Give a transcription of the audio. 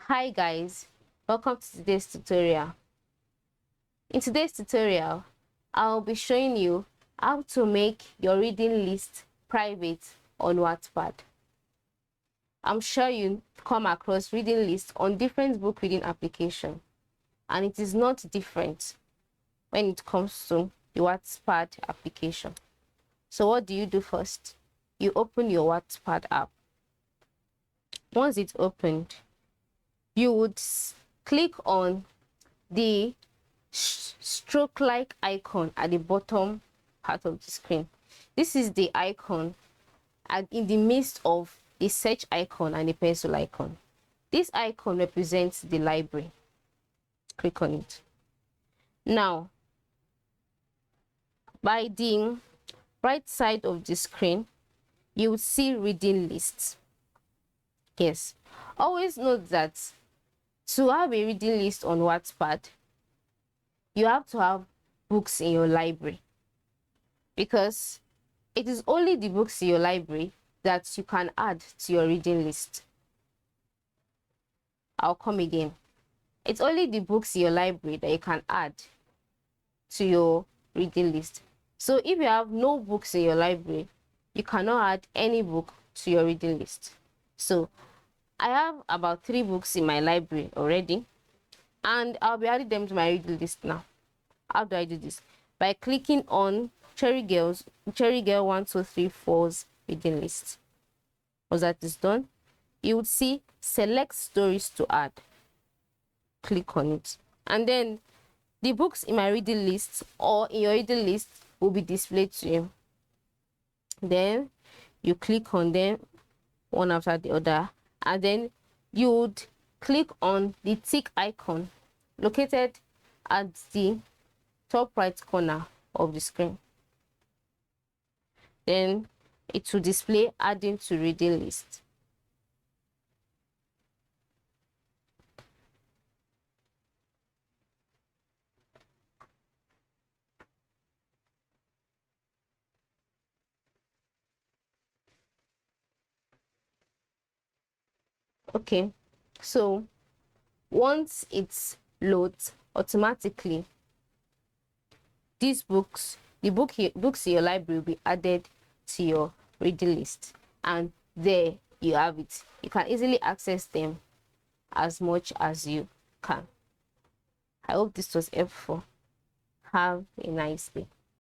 Hi guys, welcome to today's tutorial. In today's tutorial, I'll be showing you how to make your reading list private on Wattpad. I'm sure you come across reading lists on different book reading applications, and it is not different when it comes to the Wattpad application. So what do you do first? You open your Wattpad app. Once it's opened, you would click on the stroke-like icon at the bottom part of the screen. This is the icon in the midst of the search icon and the pencil icon. This icon represents the library. Click on it. Now, by the right side of the screen, you will see reading lists. Yes, always note that to have a reading list on Wattpad, you have to have books in your library, because it is only the books in your library that you can add to your reading list. I'll come again. It's only the books in your library that you can add to your reading list. So if you have no books in your library, you cannot add any book to your reading list. So I have about 3 books in my library already, and I'll be adding them to my reading list now. How do I do this? By clicking on Cherry Girl 1234's reading list. Once that is done, you would see select stories to add. Click on it, and then the books in my reading list or in your reading list will be displayed to you. Then you click on them one after the other, and then you would click on the tick icon located at the top right corner of the screen. Then it will display adding to reading list. Okay, so once it loads, automatically these books, books in your library will be added to your reading list, and there you have it. You can easily access them as much as you can. I hope this was helpful. Have a nice day.